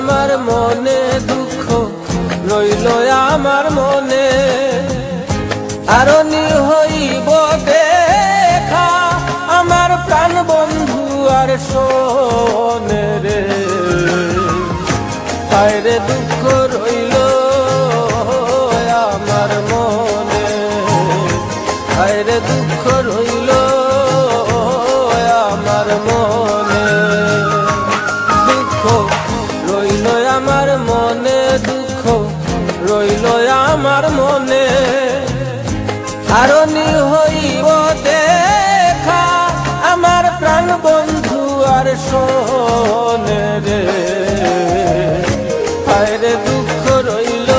আমার মনে, দুঃখ রইল আমার মনে। আরনি হইব দেখা আমার প্রাণ বন্ধু আর শোনে রে। হায়রে দুঃখ রইল আমার মনে, হায়রে দুঃখ রইল আমার মনে। দুঃখ রইল আমার মনে, দুঃখ রইল আমার মনে। আরনি হইব দেখা আমার প্রাণ বন্ধু আর শোনে রে। হায়রে দুঃখ রইল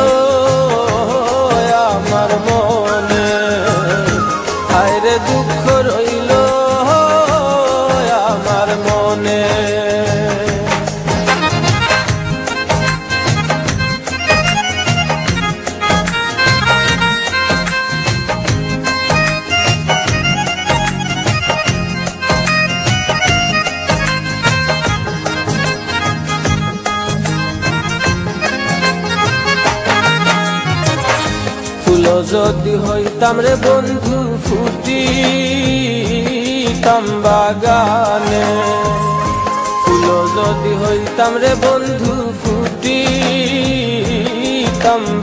আমার মনে, হায়রে দুঃখ রইল আমার মনে। ফুল যদি হইতাম রে বন্ধু ফুটিতাম বাগানে। ফুল যদি হইতাম রে বন্ধু ফুটিতাম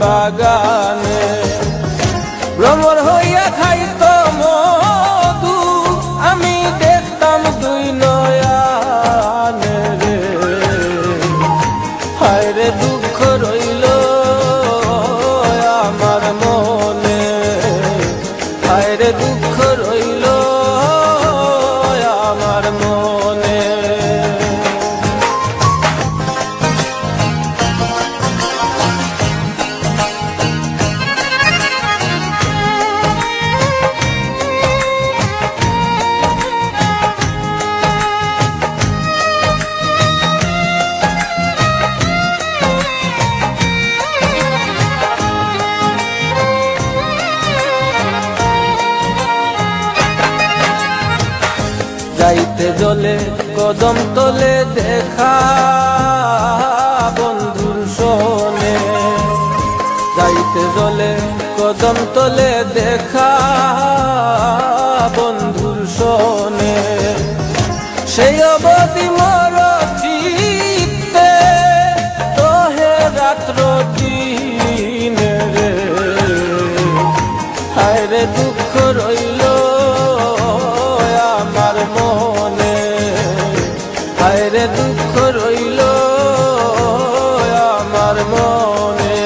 বাগানে। ভ্রমর হইয়া খাইত মধু আমি দেখতাম দুই নয়ানে রে। হায়রে দুঃখ রইল আমার মনে, হায়রে দুঃখ রইল আমার মনে। যাইতে জলে কদম তলে দেখা বন্ধুর শোনে। যাইতে জলে কদম তলে দেখা বন্ধুর শোনে। সেই অবধি মোর চিত্তে তোহে রাত্র দিন রে। হায়রে দুঃখ রইল আমার মনে, হায়রে দুঃখ রইল আমার মনে।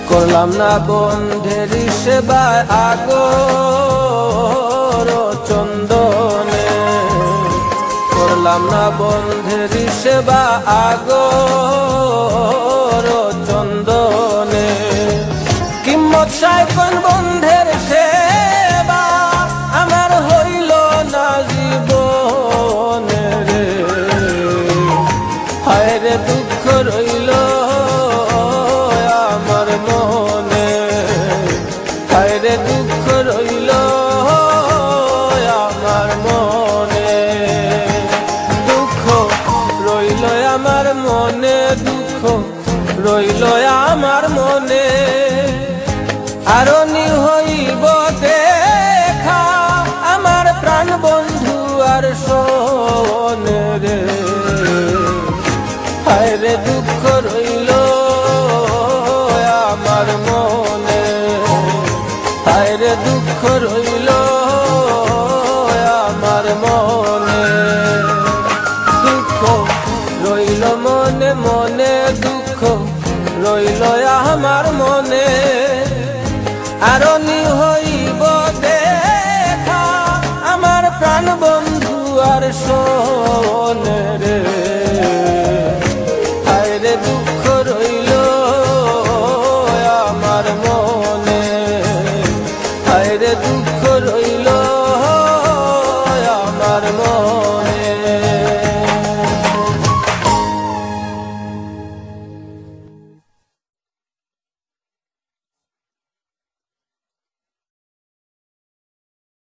করলাম না বন্ধের সেবায় আগর চন্দনে। করলাম না বন্ধের সেবা আগর চন্দনে। কিম্মত চাই কোন বন্ধের সেবা আমার হইল না জীবনে রে। হায়রে দুঃখ রইল আমার মনে, হায়রে দুঃখ রইল আমার মনে। দুঃখ রইল আমার মনে, দুঃখ রইল আমার মনে। আরনি হইব দেখা আমার প্রাণ বন্ধু আর শোনে রে। হায়রে দুঃখ রইল আমার মনে, হায়রে দুঃখ রইল আমার মনে। দুঃখ রইল মনে মনে, দুঃখ রইল আমার